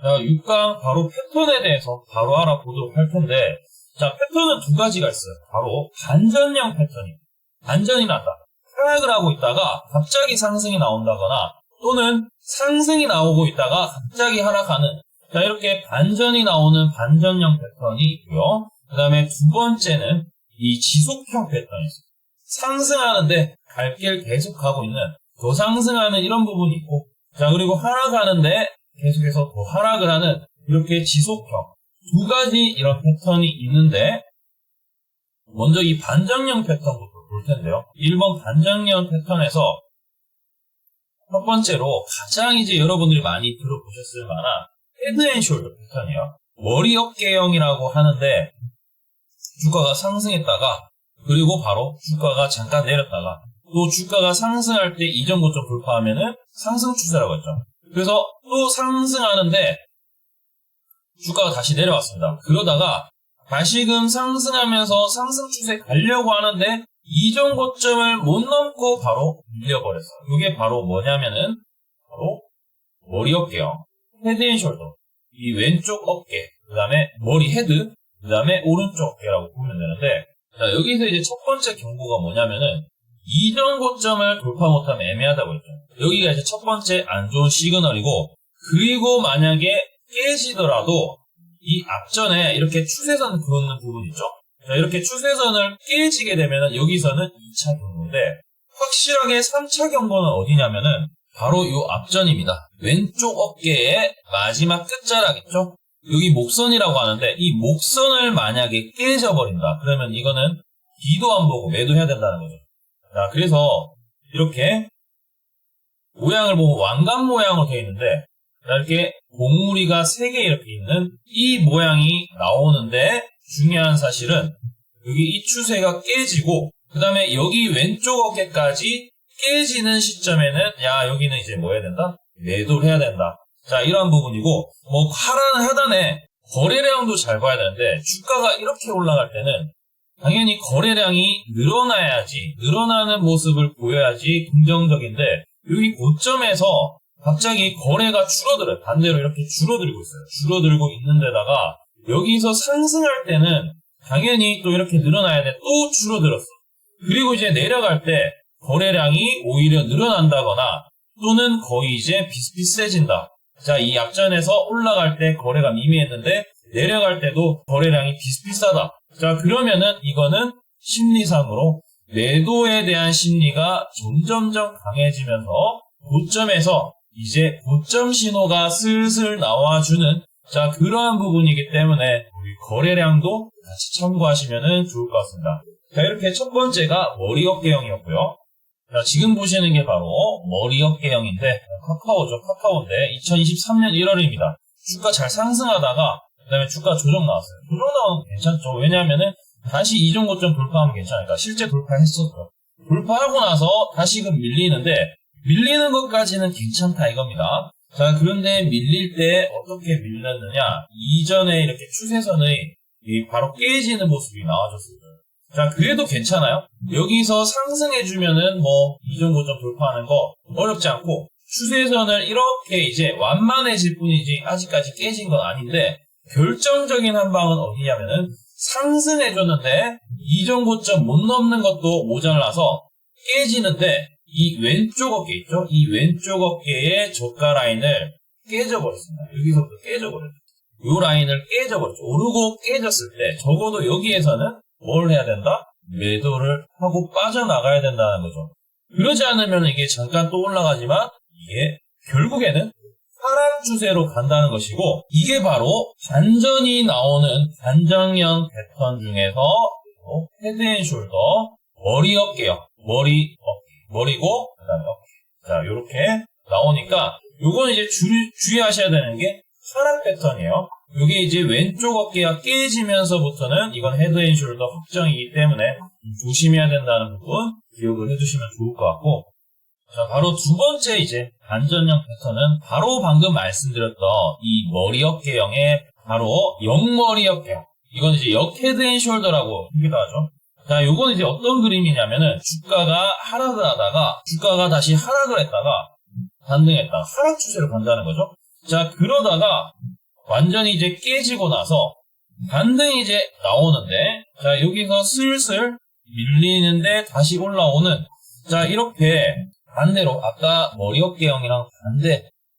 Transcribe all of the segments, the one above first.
자, 6강 바로 패턴에 대해서 바로 알아보도록 할 텐데, 자, 패턴은 두 가지가 있어요. 바로 반전형 패턴이. 반전이 났다. 하락을 하고 있다가 갑자기 상승이 나온다거나 또는 상승이 나오고 있다가 갑자기 하락하는, 자, 이렇게 반전이 나오는 반전형 패턴이 있고요. 그 다음에 두 번째는 이 지속형 패턴이 있어요. 상승하는데 갈 길 계속 가고 있는, 더 상승하는 이런 부분이 있고, 자, 그리고 하락하는데 계속해서 더 하락을 하는 이렇게 지속형 두 가지 이런 패턴이 있는데, 먼저 이 반전형 패턴부터 볼 텐데요. 1번 반전형 패턴에서 첫 번째로 가장 이제 여러분들이 많이 들어보셨을 만한 헤드앤숄더 패턴이에요. 머리 어깨형이라고 하는데, 주가가 상승했다가 그리고 바로 주가가 잠깐 내렸다가 또 주가가 상승할 때 이전 고점 돌파하면은 상승 추세라고 했죠. 그래서 또 상승하는데 주가가 다시 내려왔습니다. 그러다가 다시금 상승하면서 상승 추세 가려고 하는데 이전 고점을 못 넘고 바로 밀려버렸어요. 이게 바로 뭐냐면은 바로 머리 어깨형, 헤드앤숄더, 이 왼쪽 어깨, 그 다음에 머리 헤드, 그 다음에 오른쪽 어깨라고 보면 되는데, 자, 여기서 이제 첫 번째 경고가 뭐냐면은 이전 고점을 돌파 못하면 애매하다고 했죠. 여기가 이제 첫 번째 안 좋은 시그널이고, 그리고 만약에 깨지더라도 이 앞전에 이렇게 추세선 그었는 부분 있죠? 자, 이렇게 추세선을 깨지게 되면은 여기서는 2차 경고인데, 확실하게 3차 경고는 어디냐면은 바로 이 앞전입니다. 왼쪽 어깨의 마지막 끝자락 있죠? 여기 목선이라고 하는데, 이 목선을 만약에 깨져버린다. 그러면 이거는 뒤도 안 보고 매도해야 된다는 거죠. 자, 그래서 이렇게 모양을 보면 왕관 모양으로 되어 있는데, 이렇게 봉우리가 3개 이렇게 있는 이 모양이 나오는데, 중요한 사실은 여기 이 추세가 깨지고, 그 다음에 여기 왼쪽 어깨까지 깨지는 시점에는, 야, 여기는 이제 뭐 해야 된다? 매도를 해야 된다. 자, 이러한 부분이고, 뭐 하단에 거래량도 잘 봐야 되는데, 주가가 이렇게 올라갈 때는 당연히 거래량이 늘어나야지, 늘어나는 모습을 보여야지 긍정적인데, 여기 고점에서 갑자기 거래가 줄어들어요. 반대로 이렇게 줄어들고 있어요. 줄어들고 있는 데다가 여기서 상승할 때는 당연히 또 이렇게 늘어나야 돼. 또 줄어들었어. 그리고 이제 내려갈 때 거래량이 오히려 늘어난다거나 또는 거의 이제 비슷비슷해진다. 자, 이 앞전에서 올라갈 때 거래가 미미했는데 내려갈 때도 거래량이 비슷비슷하다. 자, 그러면은 이거는 심리상으로 매도에 대한 심리가 점점점 강해지면서 고점에서 이제 고점 신호가 슬슬 나와주는, 자, 그러한 부분이기 때문에 우리 거래량도 같이 참고하시면 좋을 것 같습니다. 자, 이렇게 첫 번째가 머리 어깨형이었고요. 자, 지금 보시는 게 바로 머리 어깨형인데, 카카오죠. 카카오인데 2023년 1월입니다. 주가 잘 상승하다가 그 다음에 주가 조정 나왔어요. 조정 나오는 거 괜찮죠. 왜냐하면은 다시 이전 고점 돌파하면 괜찮으니까. 실제 돌파했었죠. 돌파하고 나서 다시금 밀리는데, 밀리는 것까지는 괜찮다 이겁니다. 자, 그런데 밀릴 때 어떻게 밀렸느냐, 이전에 이렇게 추세선의 바로 깨지는 모습이 나와줬습니다. 자, 그래도 괜찮아요. 여기서 상승해주면은 뭐 이전 고점 돌파하는 거 어렵지 않고, 추세선을 이렇게 이제 완만해질 뿐이지 아직까지 깨진 건 아닌데, 결정적인 한 방은 어디냐면은 상승해줬는데 이전 고점 못 넘는 것도 모자라서 깨지는데, 이 왼쪽 어깨 있죠? 이 왼쪽 어깨의 저가 라인을 깨져버렸습니다. 여기서부터 깨져버렸죠. 이 라인을 깨져버렸죠. 오르고 깨졌을 때 적어도 여기에서는 뭘 해야 된다? 매도를 하고 빠져나가야 된다는 거죠. 그러지 않으면 이게 잠깐 또 올라가지만 이게 결국에는 하락 추세로 간다는 것이고, 이게 바로 반전이 나오는 반전형 패턴 중에서 헤드앤숄더, 머리 어깨형, 머리고 그 다음에 어깨. 자, 요렇게 나오니까 요건 이제 주의하셔야 되는 게 하락 패턴이에요. 요게 이제 왼쪽 어깨가 깨지면서부터는 이건 헤드앤숄더 확정이기 때문에 조심해야 된다는 부분 기억을 해주시면 좋을 것 같고, 자, 바로 두 번째 이제 반전형 패턴은 바로 방금 말씀드렸던 이 머리 어깨형의 바로 역머리 어깨형. 이건 이제 역 헤드앤숄더라고 하기도 하죠. 자, 요건 이제 어떤 그림이냐면은 주가가 하락을 하다가 주가가 다시 하락을 했다가 반등했다. 하락 추세로 간다는 거죠. 자, 그러다가 완전히 이제 깨지고 나서 반등이 이제 나오는데, 자, 여기서 슬슬 밀리는데 다시 올라오는, 자, 이렇게 반대로 아까 머리 어깨형이랑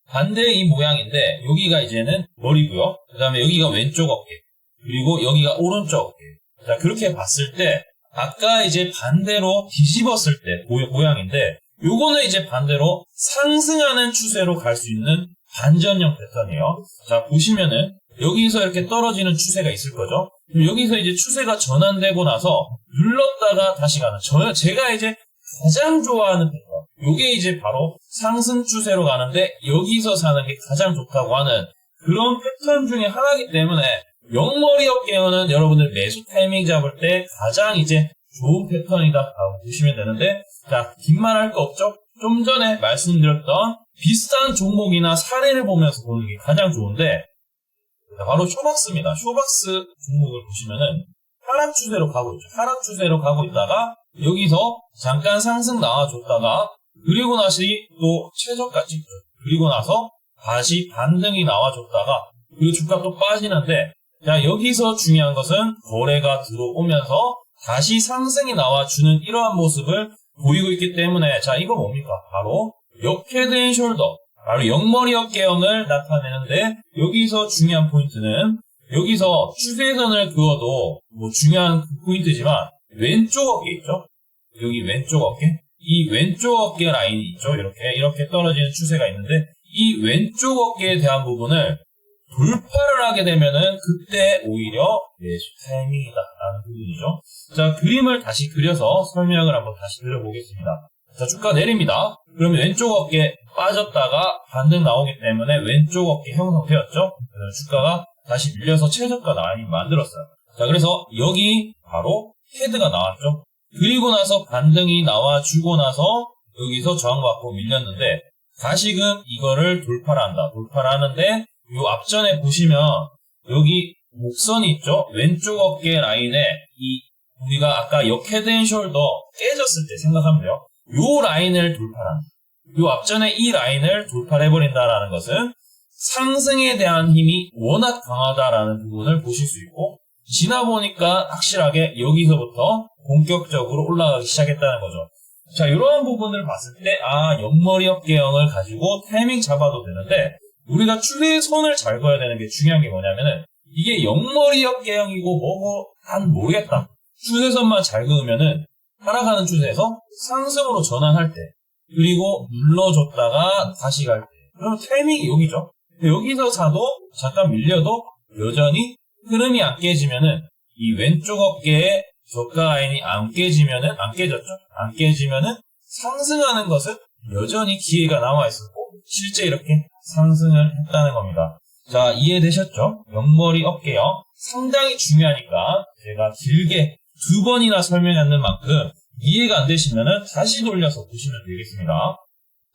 반대 이 모양인데, 여기가 이제는 머리고요. 그 다음에 여기가 왼쪽 어깨, 그리고 여기가 오른쪽 어깨. 자, 그렇게 봤을 때 아까 이제 반대로 뒤집었을 때 모양인데, 요거는 이제 반대로 상승하는 추세로 갈 수 있는 반전형 패턴이에요. 자, 보시면은 여기서 이렇게 떨어지는 추세가 있을 거죠. 그럼 여기서 이제 추세가 전환되고 나서 눌렀다가 다시 가는, 제가 이제 가장 좋아하는 패턴, 요게 이제 바로 상승 추세로 가는데 여기서 사는 게 가장 좋다고 하는 그런 패턴 중에 하나이기 때문에, 영머리 어깨형은 여러분들 매수 타이밍 잡을 때 가장 이제 좋은 패턴이다라고 보시면 되는데, 자, 긴 말 할 거 없죠? 좀 전에 말씀드렸던 비슷한 종목이나 사례를 보면서 보는 게 가장 좋은데, 바로 쇼박스입니다. 쇼박스 종목을 보시면은 하락 추세로 가고 있죠. 하락 추세로 가고 있다가 여기서 잠깐 상승 나와줬다가, 그리고 다시 또 최저가 찍죠. 그리고 나서 다시 반등이 나와줬다가, 그리고 주가 또 빠지는데, 자, 여기서 중요한 것은 거래가 들어오면서 다시 상승이 나와주는 이러한 모습을 보이고 있기 때문에, 자, 이거 뭡니까? 바로 역헤드앤숄더, 바로 영머리 어깨형을 나타내는데, 여기서 중요한 포인트는, 여기서 추세선을 그어도 뭐 중요한 포인트지만, 왼쪽 어깨 있죠? 여기 왼쪽 어깨? 이 왼쪽 어깨 라인이 있죠? 이렇게 떨어지는 추세가 있는데, 이 왼쪽 어깨에 대한 부분을 돌파를 하게 되면은 그때 오히려 매수 타이밍이다라는 부분이죠. 자, 그림을 다시 그려서 설명을 한번 다시 드려보겠습니다. 자, 주가 내립니다. 그러면 왼쪽 어깨 빠졌다가 반등 나오기 때문에 왼쪽 어깨 형성되었죠. 그래서 주가가 다시 밀려서 최저가 라인 만들었어요. 자, 그래서 여기 바로 헤드가 나왔죠. 그리고 나서 반등이 나와주고 나서 여기서 저항받고 밀렸는데, 다시금 이거를 돌파를 한다. 돌파를 하는데, 요 앞전에 보시면 여기 목선이 있죠? 왼쪽 어깨 라인에 우리가 아까 역헤드앤숄더 깨졌을 때 생각하면 돼요. 요 라인을 돌파한다. 요 앞전에 이 라인을 돌파를 해버린다라는 것은 상승에 대한 힘이 워낙 강하다라는 부분을 보실 수 있고, 지나 보니까 확실하게 여기서부터 본격적으로 올라가기 시작했다는 거죠. 자, 이러한 부분을 봤을 때, 옆머리 어깨형을 가지고 타이밍 잡아도 되는데, 우리가 추세선을 잘 그어야 되는 게 중요한 게 뭐냐면은, 이게 옆머리 어깨형이고 난 모르겠다. 추세선만 잘 그으면은 하락하는 추세에서 상승으로 전환할 때, 그리고 눌러줬다가 다시 갈 때, 그럼 타이밍이 여기죠. 여기서 사도 잠깐 밀려도 여전히 흐름이 안 깨지면은, 이 왼쪽 어깨에 저가 라인이 안 깨지면은, 안 깨졌죠? 안 깨지면은 상승하는 것은 여전히 기회가 남아있었고, 실제 이렇게 상승을 했다는 겁니다. 자, 이해되셨죠? 옆머리 어깨형 상당히 중요하니까 제가 길게 2번이나 설명하는 만큼 이해가 안 되시면은 다시 돌려서 보시면 되겠습니다.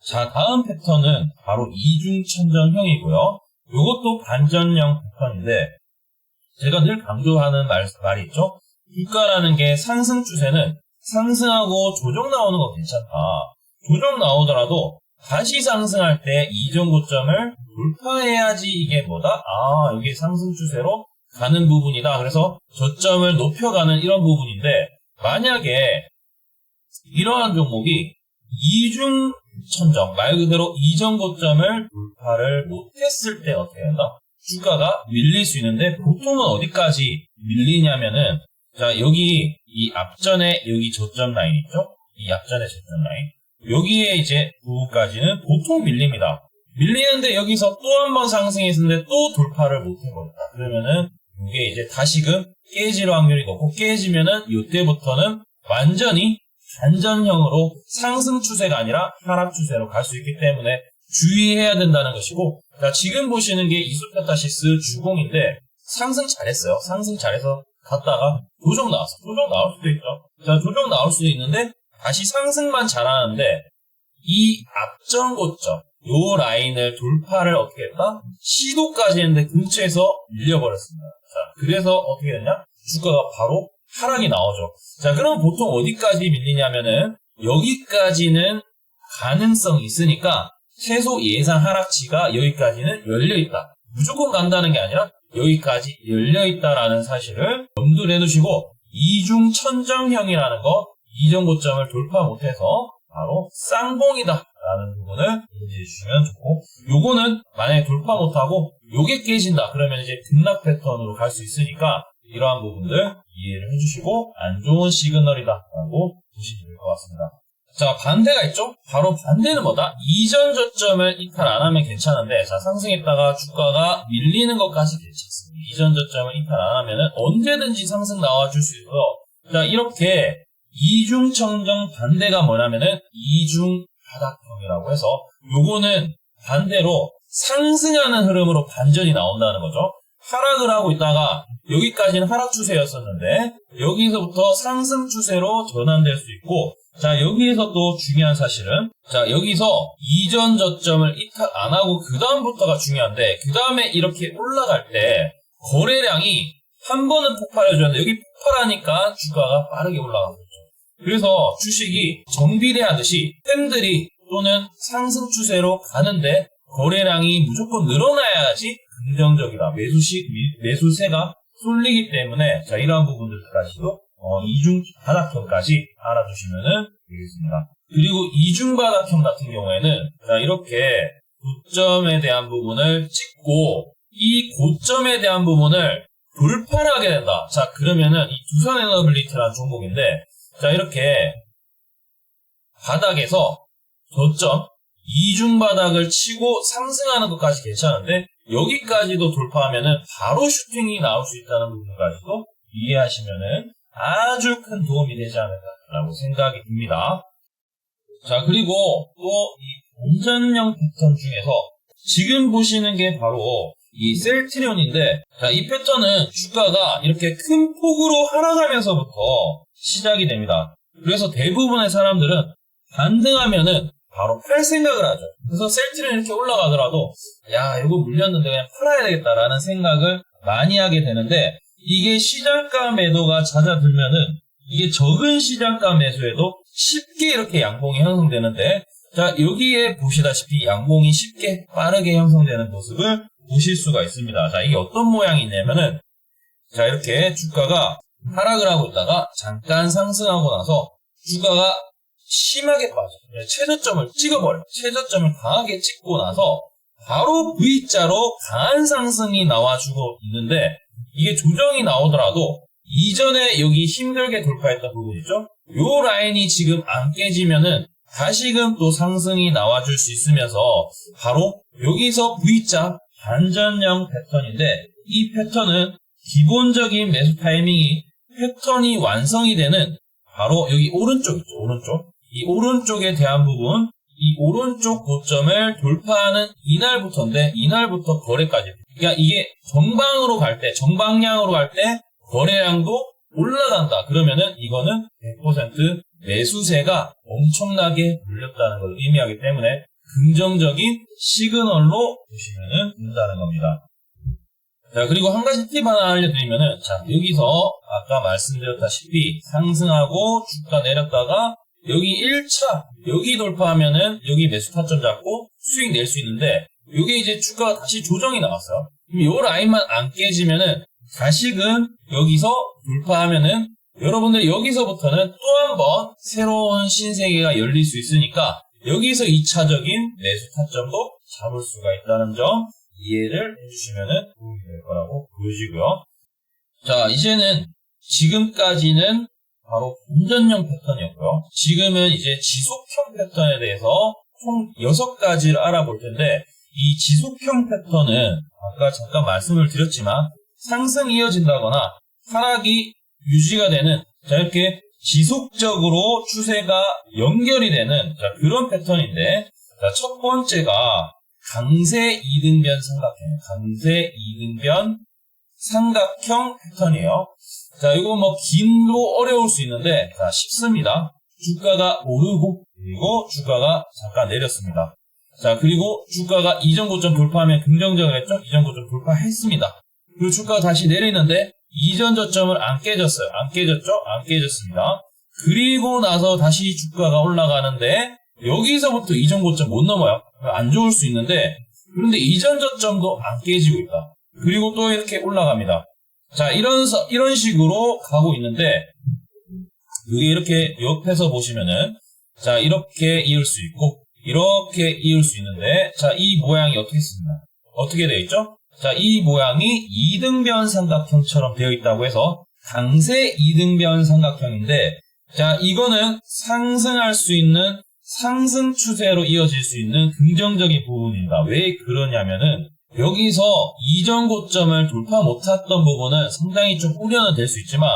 자, 다음 패턴은 바로 이중천정형이고요. 이것도 반전형 패턴인데, 제가 늘 강조하는 말이 있죠? 주가라는 게 상승 추세는 상승하고 조정 나오는 거 괜찮다. 조정 나오더라도 다시 상승할 때 이전 고점을 돌파해야지 이게 뭐다? 여기 상승 추세로 가는 부분이다. 그래서 저점을 높여가는 이런 부분인데, 만약에 이러한 종목이 이중천정, 말 그대로 이전 고점을 돌파를 못했을 때 어떻게 된다? 주가가 밀릴 수 있는데, 보통은 어디까지 밀리냐면은, 자, 여기 이 앞전에 여기 저점 라인 있죠? 이 앞전에 저점 라인. 여기에 이제 부분까지는 보통 밀립니다. 밀리는데 여기서 또 한 번 상승했는데 또 돌파를 못 해버렸다. 그러면은 이게 이제 다시금 깨질 확률이 높고, 깨지면은 이때부터는 완전히 반전형으로 상승 추세가 아니라 하락 추세로 갈 수 있기 때문에 주의해야 된다는 것이고, 자, 지금 보시는 게 이소페타시스 주봉인데 상승 잘했어요. 상승 잘해서 갔다가 조정 나왔어. 조정 나올 수도 있죠. 자, 조정 나올 수도 있는데 다시 상승만 잘하는데, 이 앞전 고점, 요 라인을 돌파를 어떻게 했다? 시도까지 했는데 근처에서 밀려버렸습니다. 자, 그래서 어떻게 됐냐? 주가가 바로 하락이 나오죠. 자, 그럼 보통 어디까지 밀리냐면은, 여기까지는 가능성이 있으니까 최소 예상 하락치가 여기까지는 열려있다. 무조건 간다는 게 아니라 여기까지 열려있다라는 사실을 염두를 해두시고 이중천정형이라는 거 이전 고점을 돌파 못해서 바로 쌍봉이다 라는 부분을 인지해 주시면 좋고, 요거는 만약에 돌파 못하고 요게 깨진다 그러면 이제 급락 패턴으로 갈 수 있으니까 이러한 부분들 이해를 해주시고 안 좋은 시그널이다 라고 보시면 될 것 같습니다. 자, 반대가 있죠? 바로 반대는 뭐다? 이전 저점을 이탈 안 하면 괜찮은데, 자, 상승했다가 주가가 밀리는 것까지 괜찮습니다. 이전 저점을 이탈 안 하면은 언제든지 상승 나와줄 수 있어요. 자, 이렇게 이중천정 반대가 뭐냐면은 이중바닥형이라고 해서 요거는 반대로 상승하는 흐름으로 반전이 나온다는 거죠. 하락을 하고 있다가 여기까지는 하락 추세였었는데 여기서부터 상승 추세로 전환될 수 있고, 자, 여기에서 또 중요한 사실은, 자, 여기서 이전 저점을 이탈 안 하고 그 다음부터가 중요한데, 그 다음에 이렇게 올라갈 때 거래량이 한 번은 폭발해줬는데 여기 폭발하니까 주가가 빠르게 올라가고 있죠. 그래서 주식이 정비례하듯이 팬들이 또는 상승 추세로 가는데 거래량이 무조건 늘어나야지 긍정적이다. 매수세가 쏠리기 때문에, 자, 이러한 부분들까지도 이중 바닥형까지 알아두시면 되겠습니다. 그리고 이중 바닥형 같은 경우에는, 자, 이렇게 고점에 대한 부분을 찍고 이 고점에 대한 부분을 돌파를 하게 된다. 자, 그러면은 이 두산에너빌리티라는 종목인데, 자, 이렇게 바닥에서 저점 이중 바닥을 치고 상승하는 것까지 괜찮은데 여기까지도 돌파하면은 바로 슈팅이 나올 수 있다는 부분까지도 이해하시면은 아주 큰 도움이 되지 않을까라고 생각이 듭니다. 자, 그리고 또 이 반전형 패턴 중에서 지금 보시는 게 바로 이 셀트리온인데, 자, 이 패턴은 주가가 이렇게 큰 폭으로 하락하면서부터 시작이 됩니다. 그래서 대부분의 사람들은 반등하면은 바로 팔 생각을 하죠. 그래서 셀트리온 이렇게 올라가더라도 야, 이거 물렸는데 그냥 팔아야 되겠다라는 생각을 많이 하게 되는데, 이게 시장가 매도가 잦아들면은 이게 적은 시장가 매수에도 쉽게 이렇게 양봉이 형성되는데, 자, 여기에 보시다시피 양봉이 쉽게 빠르게 형성되는 모습을 보실 수가 있습니다. 자, 이게 어떤 모양이 있냐면은, 자, 이렇게 주가가 하락을 하고 있다가 잠깐 상승하고 나서 주가가 심하게 빠져. 최저점을 찍어버려. 최저점을 강하게 찍고 나서 바로 V자로 강한 상승이 나와주고 있는데, 이게 조정이 나오더라도 이전에 여기 힘들게 돌파했던 부분이죠. 요 라인이 지금 안 깨지면은 다시금 또 상승이 나와줄 수 있으면서 바로 여기서 V자 반전형 패턴인데, 이 패턴은 기본적인 매수 타이밍이 패턴이 완성이 되는 바로 여기 오른쪽 있죠. 오른쪽. 이 오른쪽에 대한 부분, 이 오른쪽 고점을 돌파하는 이날부터인데, 이날부터 거래까지. 그러니까 이게 정방으로 갈 때, 정방향으로 갈 때 거래량도 올라간다. 그러면은 이거는 100% 매수세가 엄청나게 물렸다는 걸 의미하기 때문에 긍정적인 시그널로 보시면 된다는 겁니다. 자, 그리고 한 가지 팁 하나 알려드리면은, 자, 여기서 아까 말씀드렸다시피 상승하고 주가 내렸다가 여기 1차, 여기 돌파하면은 여기 매수 타점 잡고 수익 낼 수 있는데, 이게 이제 주가가 다시 조정이 나왔어요. 그럼 요 라인만 안 깨지면은 다시금 여기서 돌파하면은 여러분들 여기서부터는 또 한 번 새로운 신세계가 열릴 수 있으니까 여기서 2차적인 매수 타점도 잡을 수가 있다는 점 이해를 해주시면 도움이 될 거라고 보여지고요. 자, 이제는 지금까지는 바로 반전형 패턴이었고요. 지금은 이제 지속형 패턴에 대해서 총 6가지를 알아볼 텐데, 이 지속형 패턴은 아까 잠깐 말씀을 드렸지만 상승이 이어진다거나 하락이 유지가 되는, 자, 이렇게 지속적으로 추세가 연결이 되는, 자, 그런 패턴인데, 자, 첫 번째가 강세 이등변 삼각형, 강세 이등변 삼각형 패턴이에요. 자, 이거 뭐 긴도 어려울 수 있는데, 자, 쉽습니다. 주가가 오르고 그리고 주가가 잠깐 내렸습니다. 자, 그리고 주가가 이전 고점 돌파하면 긍정적이었죠? 이전 고점 돌파했습니다. 그리고 주가가 다시 내리는데 이전 저점을 안 깨졌어요. 안 깨졌죠? 안 깨졌습니다. 그리고 나서 다시 주가가 올라가는데 여기서부터 이전 고점 못 넘어요. 안 좋을 수 있는데 그런데 이전 저점도 안 깨지고 있다. 그리고 또 이렇게 올라갑니다. 자, 이런 식으로 가고 있는데, 여기 이렇게 옆에서 보시면은, 자, 이렇게 이을 수 있고, 이렇게 이을 수 있는데, 자, 이 모양이 어떻게 씁니까? 어떻게 되어 있죠? 자, 이 모양이 이등변 삼각형처럼 되어 있다고 해서, 강세 이등변 삼각형인데, 자, 이거는 상승할 수 있는, 상승 추세로 이어질 수 있는 긍정적인 부분입니다. 왜 그러냐면은, 여기서 이전 고점을 돌파 못했던 부분은 상당히 좀 우려는 될 수 있지만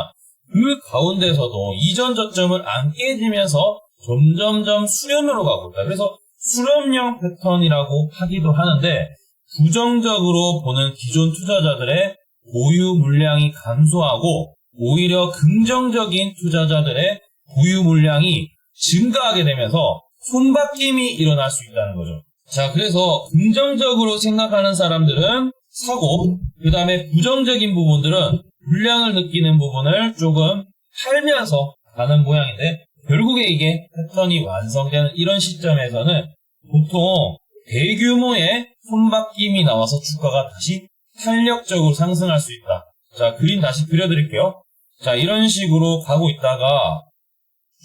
그 가운데서도 이전 저점을 안 깨지면서 점점점 수렴으로 가고 있다. 그래서 수렴형 패턴이라고 하기도 하는데 부정적으로 보는 기존 투자자들의 보유 물량이 감소하고 오히려 긍정적인 투자자들의 보유 물량이 증가하게 되면서 손바뀜이 일어날 수 있다는 거죠. 자, 그래서 긍정적으로 생각하는 사람들은 사고, 그 다음에 부정적인 부분들은 불량을 느끼는 부분을 조금 팔면서 가는 모양인데, 결국에 이게 패턴이 완성되는 이런 시점에서는 보통 대규모의 손바뀜이 나와서 주가가 다시 탄력적으로 상승할 수 있다. 자, 그림 다시 그려드릴게요. 자, 이런 식으로 가고 있다가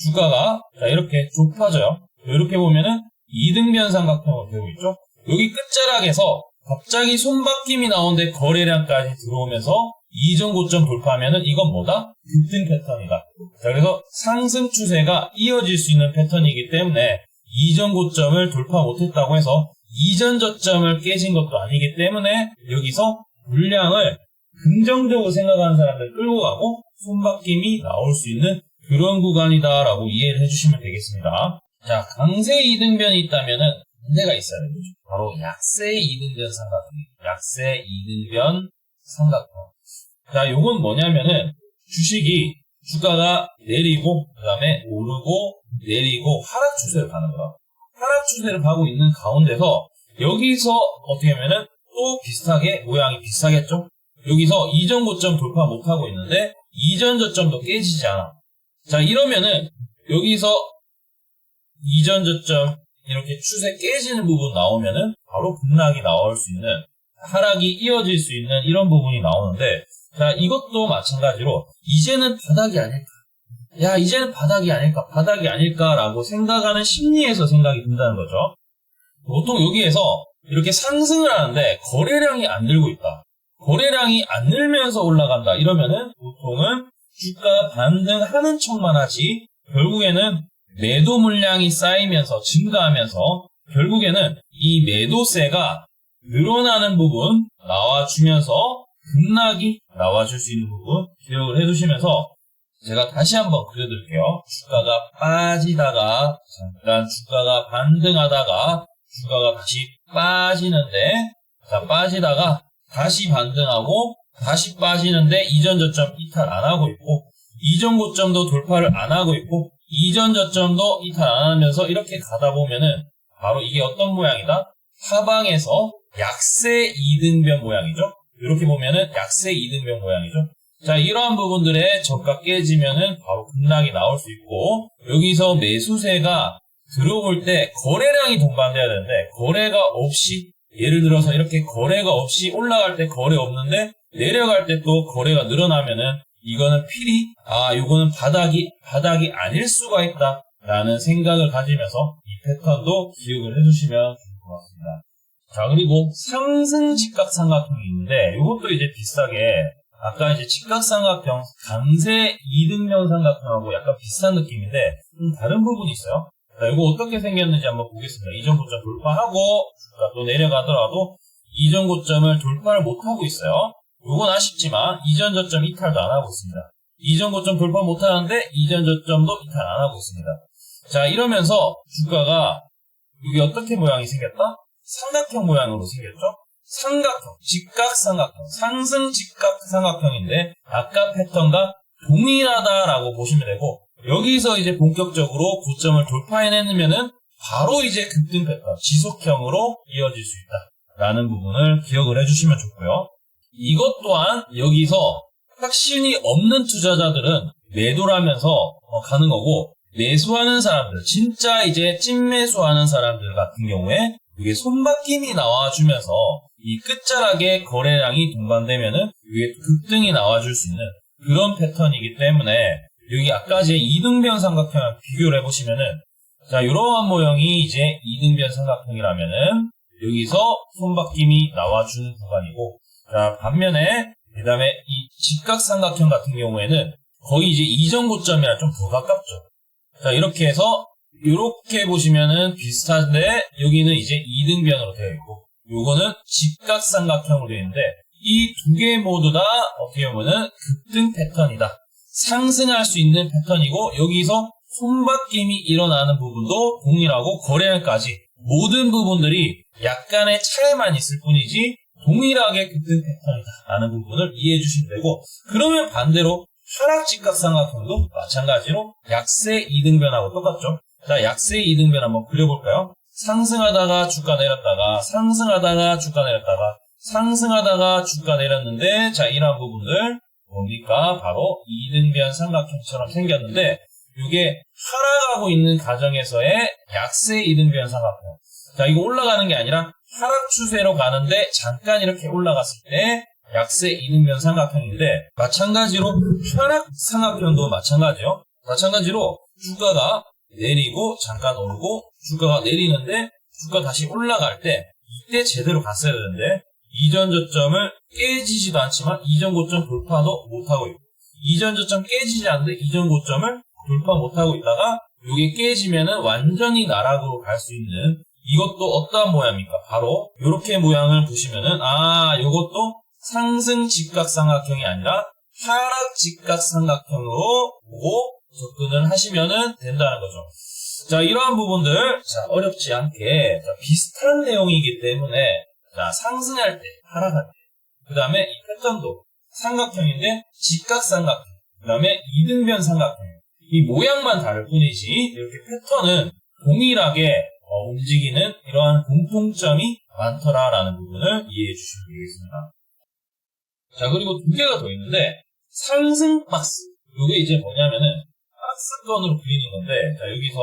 주가가 자 이렇게 좁아져요. 이렇게 보면은 이등변 삼각형으로 되고 있죠. 여기 끝자락에서 갑자기 손바뀜이 나오는데 거래량까지 들어오면서 이전 고점 돌파하면은 이건 뭐다? 급등 패턴이다. 자, 그래서 상승 추세가 이어질 수 있는 패턴이기 때문에 이전 고점을 돌파 못했다고 해서 이전 저점을 깨진 것도 아니기 때문에 여기서 물량을 긍정적으로 생각하는 사람들 끌고 가고 손바뀜이 나올 수 있는 그런 구간이다라고 이해를 해주시면 되겠습니다. 자, 강세 이등변이 있다면은 반대가 있어야 되죠. 바로 약세 이등변 삼각형. 약세 이등변 삼각형. 자, 요건 뭐냐면은 주식이 주가가 내리고 그 다음에 오르고 내리고 하락 추세를 가는 거야. 하락 추세를 가고 있는 가운데서 여기서 어떻게 하면은 또 비슷하게 모양이 비슷하겠죠? 여기서 이전 고점 돌파 못하고 있는데 이전 저점도 깨지지 않아. 자, 이러면은 여기서 이전 저점 이렇게 추세 깨지는 부분 나오면은 바로 급락이 나올 수 있는 하락이 이어질 수 있는 이런 부분이 나오는데, 자, 이것도 마찬가지로 이제는 바닥이 아닐까, 야 이제는 바닥이 아닐까라고 생각하는 심리에서 생각이 든다는 거죠. 보통 여기에서 이렇게 상승을 하는데 거래량이 안 늘고 있다, 거래량이 안 늘면서 올라간다 이러면은 보통은 주가 반등하는 척만 하지 결국에는 매도 물량이 쌓이면서 증가하면서 결국에는 이 매도세가 늘어나는 부분 나와주면서 급락이 나와줄 수 있는 부분 기억을 해두시면서 제가 다시 한번 그려드릴게요. 주가가 빠지다가 잠깐 주가가 반등하다가 주가가 다시 빠지는데, 자, 빠지다가 다시 반등하고 다시 빠지는데 이전 저점 이탈 안 하고 있고 이전 고점도 돌파를 안 하고 있고 이전 저점도 이탈 안 하면서 이렇게 가다 보면은 바로 이게 어떤 모양이다? 하방에서 약세 이등변 모양이죠. 이렇게 보면은 약세 이등변 모양이죠. 자, 이러한 부분들의 저가 깨지면은 바로 급락이 나올 수 있고, 여기서 매수세가 들어올 때 거래량이 동반돼야 되는데 거래가 없이, 예를 들어서 이렇게 거래가 없이 올라갈 때 거래 없는데 내려갈 때 또 거래가 늘어나면은 이거는 필히 요거는 바닥이 아닐 수가 있다 라는 생각을 가지면서 이 패턴도 기억을 해주시면 좋을 것 같습니다. 자, 그리고 상승 직각삼각형이 있는데 이것도 이제 비슷하게 아까 이제 직각삼각형 강세 이등변 삼각형하고 약간 비슷한 느낌인데 좀 다른 부분이 있어요. 자, 이거 어떻게 생겼는지 한번 보겠습니다. 이전 고점 돌파하고 주가 또 내려가더라도 이전 고점을 돌파를 못하고 있어요. 요건 아쉽지만 이전 저점 이탈도 안 하고 있습니다. 이전 고점 돌파 못하는데 이전 저점도 이탈 안 하고 있습니다. 자, 이러면서 주가가 여기 어떻게 모양이 생겼다? 삼각형 모양으로 생겼죠? 삼각형, 직각삼각형, 상승 직각삼각형인데 아까 패턴과 동일하다라고 보시면 되고, 여기서 이제 본격적으로 고점을 돌파해내면은 바로 이제 급등 패턴, 지속형으로 이어질 수 있다라는 부분을 기억을 해주시면 좋고요. 이것 또한 여기서 확신이 없는 투자자들은 매도라면서 가는 거고, 매수하는 사람들, 진짜 이제 찐매수하는 사람들 같은 경우에 이게 손바뀜이 나와주면서 이 끝자락에 거래량이 동반되면은 이게 급등이 나와줄 수 있는 그런 패턴이기 때문에 여기 아까 제 이등변 삼각형을 비교를 해보시면은 자, 이러한 모형이 이제 이등변 삼각형이라면은 여기서 손바뀜이 나와주는 구간이고, 자, 반면에 그 다음에 이 직각삼각형 같은 경우에는 거의 이제 이전 고점이랑 좀 더 가깝죠. 자, 이렇게 해서 이렇게 보시면은 비슷한데 여기는 이제 이등변으로 되어 있고 요거는 직각삼각형으로 되어 있는데 이 두 개 모두 다 어떻게 보면은 급등 패턴이다. 상승할 수 있는 패턴이고 여기서 손바뀜이 일어나는 부분도 동일하고 거래량까지 모든 부분들이 약간의 차이만 있을 뿐이지 동일하게 급등 패턴이다 라는 부분을 이해해 주시면 되고, 그러면 반대로 하락 직각삼각형도 마찬가지로 약세 이등변하고 똑같죠. 자, 약세 이등변 한번 그려볼까요? 상승하다가 주가 내렸다가 상승하다가 주가 내렸다가 상승하다가 주가 내렸는데, 자, 이러한 부분들 뭡니까? 바로 이등변 삼각형처럼 생겼는데 이게 하락하고 있는 과정에서의 약세 이등변 삼각형. 자, 이거 올라가는 게 아니라 하락 추세로 가는데 잠깐 이렇게 올라갔을 때 약세 이등변 삼각형인데, 마찬가지로 하락 삼각형도 마찬가지요. 마찬가지로 주가가 내리고 잠깐 오르고 주가가 내리는데 주가 다시 올라갈 때 이때 제대로 갔어야 되는데 이전 저점을 깨지지도 않지만 이전 고점 돌파도 못하고 있고, 이전 저점 깨지지 않는데 이전 고점을 돌파 못하고 있다가 이게 깨지면은 완전히 나락으로 갈 수 있는, 이것도 어떠한 모양입니까? 바로 이렇게 모양을 보시면은 이것도 상승 직각삼각형이 아니라 하락 직각삼각형으로 보고 접근을 하시면은 된다는 거죠. 자, 이러한 부분들 자, 어렵지 않게 자, 비슷한 내용이기 때문에 자, 상승할 때, 하락할 때, 그 다음에 이 패턴도 삼각형인데 직각삼각형, 그 다음에 이등변 삼각형, 이 모양만 다를 뿐이지 이렇게 패턴은 동일하게 움직이는 이러한 공통점이 많더라라는 부분을 이해해 주시면 되겠습니다. 자, 그리고 두 개가 더 있는데 상승 박스, 이게 이제 뭐냐면은 박스권으로 그리는 건데, 자, 여기서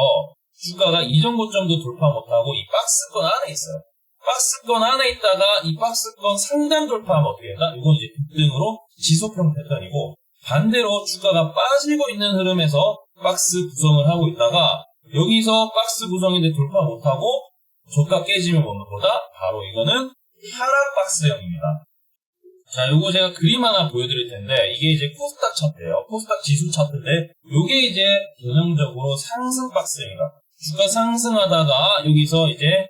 주가가 이전 고점도 돌파 못하고 이 박스권 안에 있어요. 박스권 안에 있다가 이 박스권 상단 돌파하면 어떻게 된다? 이건 이제 급등으로 지속형 패턴이고, 반대로 주가가 빠지고 있는 흐름에서 박스 구성을 하고 있다가 여기서 박스 구성인데 돌파 못하고 저가 깨지면 오는 거다? 바로 이거는 하락 박스형입니다. 자, 요거 제가 그림 하나 보여드릴 텐데 이게 이제 코스닥 차트예요. 코스닥 지수 차트인데 요게 이제 전형적으로 상승 박스형이다. 주가 상승하다가 여기서 이제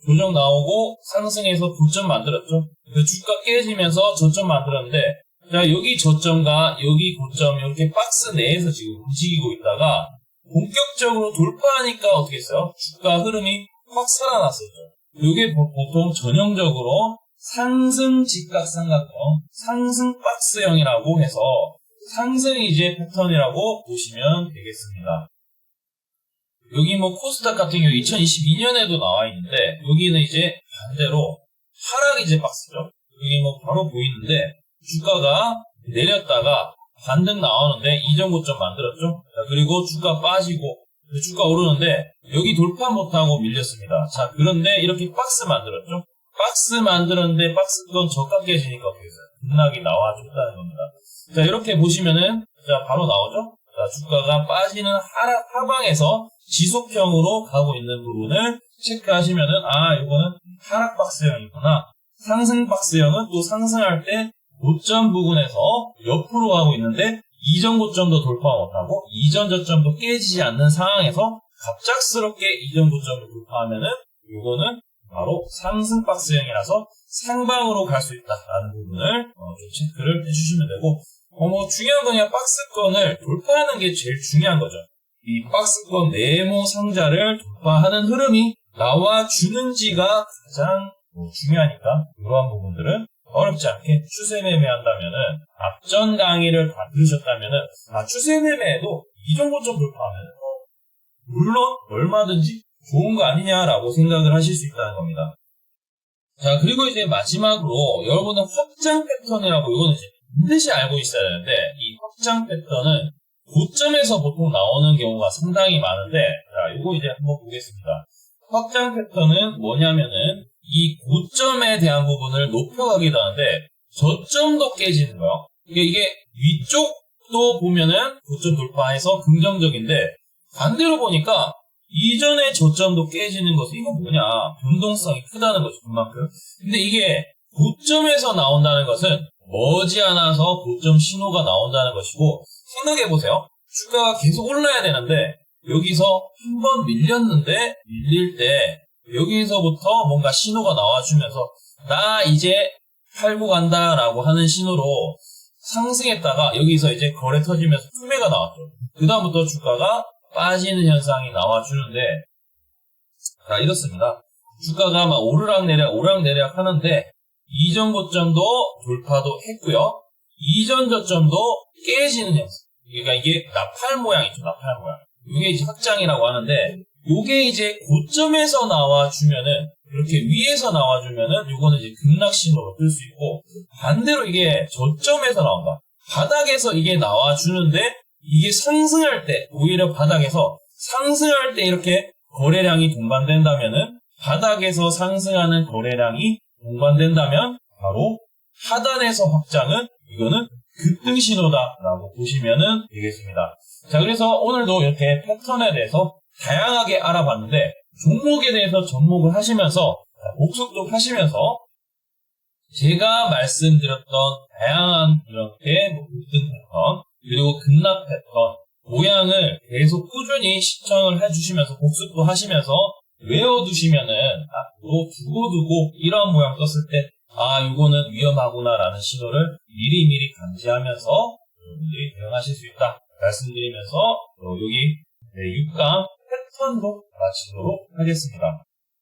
조정 나오고 상승해서 고점 만들었죠. 그 주가 깨지면서 저점 만들었는데, 자, 여기 저점과 여기 고점 이렇게 박스 내에서 지금 움직이고 있다가 본격적으로 돌파하니까 어떻게 했어요? 주가 흐름이 확 살아났었죠. 이게 보통 전형적으로 상승 직각삼각형, 상승 박스형이라고 해서 상승이 이제 패턴이라고 보시면 되겠습니다. 여기 뭐 코스닥 같은 경우 2022년에도 나와 있는데 여기는 이제 반대로 하락 이제 박스죠. 여기 뭐 바로 보이는데 주가가 내렸다가 반등 나오는데 이전 고점 만들었죠. 자, 그리고 주가 빠지고 주가 오르는데 여기 돌파 못하고 밀렸습니다. 자, 그런데 이렇게 박스 만들었죠. 박스 만들었는데 박스권 저가 깨지니까 어떻게 됐어요? 급락이 나와줬다는 겁니다. 자, 이렇게 보시면은 자, 바로 나오죠. 자, 주가가 빠지는 하방에서 지속형으로 가고 있는 부분을 체크하시면은 이거는 하락 박스형이구나. 상승 박스형은 또 상승할 때 고점 부분에서 옆으로 가고 있는데 이전 고점도 돌파 못하고 이전 저점도 깨지지 않는 상황에서 갑작스럽게 이전 고점을 돌파하면은 이거는 바로 상승 박스형이라서 상방으로 갈 수 있다라는 부분을 좀 체크를 해주시면 되고, 뭐 중요한 건 그냥 박스권을 돌파하는 게 제일 중요한 거죠. 이 박스권 네모 상자를 돌파하는 흐름이 나와주는지가 가장 중요하니까 이러한 부분들은 어렵지 않게 추세 매매한다면은, 앞전 강의를 다 들으셨다면은 추세 매매에도 이전 고점 돌파하면 물론 얼마든지 좋은 거 아니냐라고 생각을 하실 수 있다는 겁니다. 자, 그리고 이제 마지막으로 여러분은 확장 패턴이라고, 이거는 이제 반드시 알고 있어야 되는데, 이 확장 패턴은 고점에서 보통 나오는 경우가 상당히 많은데, 자, 이거 이제 한번 보겠습니다. 확장 패턴은 뭐냐면은 이 고점에 대한 부분을 높여가기도 하는데 저점도 깨지는 거예요. 이게 위쪽도 보면은 고점 돌파해서 긍정적인데 반대로 보니까 이전의 저점도 깨지는 것은 이거 뭐냐, 변동성이 크다는 거죠, 그만큼. 근데 이게 고점에서 나온다는 것은 머지않아서 고점 신호가 나온다는 것이고, 생각해보세요. 주가가 계속 올라야 되는데 여기서 한번 밀렸는데 밀릴 때 여기서부터 뭔가 신호가 나와주면서 나 이제 팔고 간다 라고 하는 신호로 상승했다가 여기서 이제 거래 터지면서 투매가 나왔죠. 그 다음부터 주가가 빠지는 현상이 나와주는데, 자, 이렇습니다. 주가가 막 오르락내리락 하는데 이전 고점도 돌파도 했고요. 이전 저점도 깨지는 현상. 그러니까 이게 나팔 모양이죠, 나팔 모양. 이게 이제 확장이라고 하는데, 요게 이제 고점에서 나와주면은, 이렇게 위에서 나와주면은, 요거는 이제 급락 신호로 뜰 수 있고, 반대로 이게 저점에서 나온다. 바닥에서 이게 나와주는데, 이게 상승할 때, 오히려 바닥에서 상승할 때 이렇게 거래량이 동반된다면은, 바닥에서 상승하는 거래량이 동반된다면, 바로 하단에서 확장은, 이거는 급등 신호다라고 보시면 되겠습니다. 자, 그래서 오늘도 이렇게 패턴에 대해서 다양하게 알아봤는데, 종목에 대해서 접목을 하시면서, 복습도 하시면서, 제가 말씀드렸던 다양한 이렇게 급등 패턴, 그리고 급락 패턴, 모양을 계속 꾸준히 시청을 해주시면서, 복습도 하시면서, 외워두시면은, 앞으로 두고두고 이런 모양 떴을 때, 이거는 위험하구나라는 신호를 미리미리 감지하면서 여러분들이 대응하실 수 있다 말씀드리면서 여기 6강 패턴도 마치도록 하겠습니다.